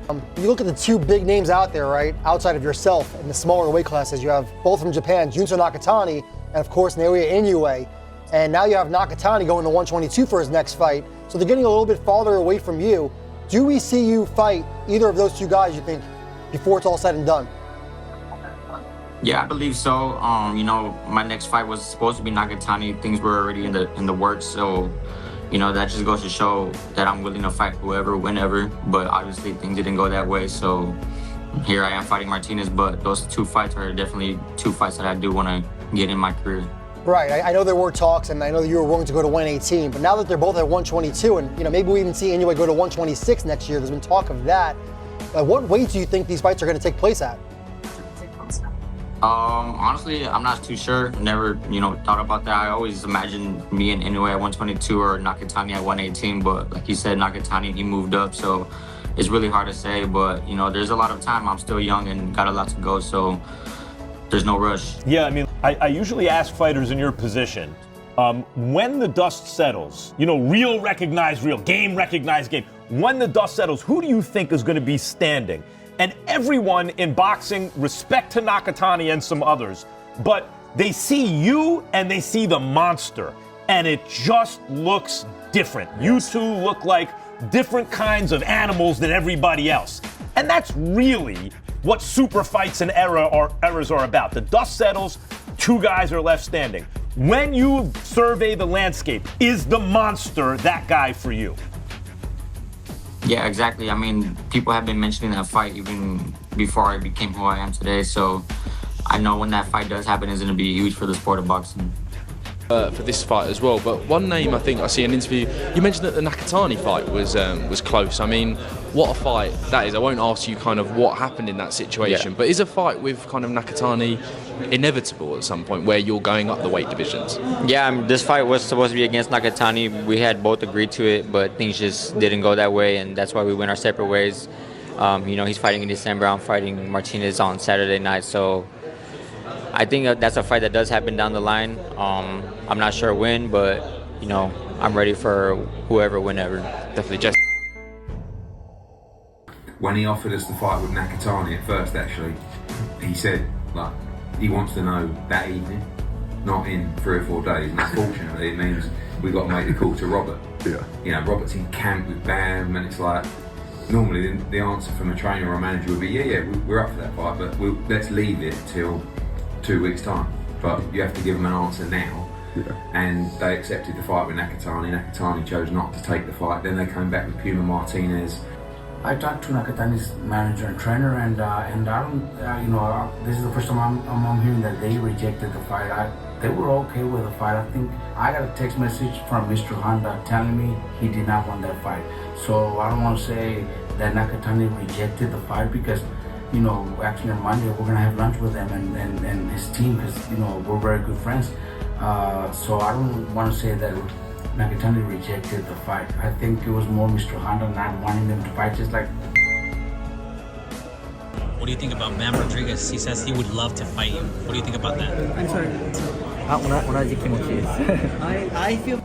You look at the two big names out there, right, outside of yourself in the smaller weight classes. You have both from Japan, Junso Nakatani, and of course Naoya Inoue. And now you have Nakatani going to 122 for his next fight. So they're getting a little bit farther away from you. Do we see you fight either of those two guys, you think, before it's all said and done? Yeah, I believe so. You know, my next fight was supposed to be Nakatani. Things were already in the works, so you know that just goes to show that I'm willing to fight whoever, whenever. But obviously, things didn't go that way, so here I am fighting Martinez. But those two fights are definitely two fights that I do want to get in my career. Right. I know there were talks, and I know that you were willing to go to 118. But now that they're both at 122, and you know maybe we even see Inoue go to 126 next year. There's been talk of that. What weight do you think these fights are going to take place at? Honestly, I'm not too sure. Never, you know, thought about that. I always imagined me and Inoue at 122 or Nakatani at 118. But like you said, Nakatani, he moved up, so it's really hard to say. But you know, there's a lot of time. I'm still young and got a lot to go, so there's no rush. Yeah, I mean, I usually ask fighters in your position, when the dust settles, you know, real recognized real, game recognized game. When the dust settles, who do you think is going to be standing? And everyone in boxing, respect to Nakatani and some others, but they see you and they see the monster, and it just looks different. You two look like different kinds of animals than everybody else. And that's really what super fights and eras are about. The dust settles, two guys are left standing. When you survey the landscape, is the monster that guy for you? Yeah, exactly. I mean, people have been mentioning that fight even before I became who I am today. So I know when that fight does happen, it's going to be huge for the sport of boxing. For this fight as well, but one name I think I see in an interview, you mentioned that the Nakatani fight was close. I mean, what a fight that is. I won't ask you kind of what happened in that situation, but is a fight with kind of Nakatani inevitable at some point where you're going up the weight divisions? Yeah, this fight was supposed to be against Nakatani. We had both agreed to it, but things just didn't go that way, and that's why we went our separate ways. You know, he's fighting in December. I'm fighting Martinez on Saturday night, so I think that's a fight that does happen down the line. I'm not sure when, but you know, I'm ready for whoever, whenever. Definitely, Jesse. When he offered us the fight with Nakatani at first, actually, he said like he wants to know that evening, not in 3 or 4 days. And unfortunately, it means we got to make the call to Robert. Yeah. You know, Robert's in camp with Bam, and it's like normally the answer from a trainer or a manager would be, yeah, we're up for that fight, but let's leave it till 2 weeks' time. But you have to give them an answer now. Yeah. And they accepted the fight with Nakatani. Nakatani chose not to take the fight. Then they came back with Puma Martinez. I talked to Nakatani's manager and trainer, and I don't, you know, this is the first time I'm hearing that they rejected the fight. They were okay with the fight. I think I got a text message from Mr. Honda telling me he did not want that fight. So I don't want to say that Nakatani rejected the fight because, you know, actually on Monday we're gonna have lunch with them and his team because, you know, we're very good friends. So I don't want to say that Nakatani rejected the fight. I think it was more Mr. Honda not wanting them to fight, just like. What do you think about Bam Rodriguez? He says he would love to fight you. What do you think about that? I'm sorry. 同じ気持ちです。I feel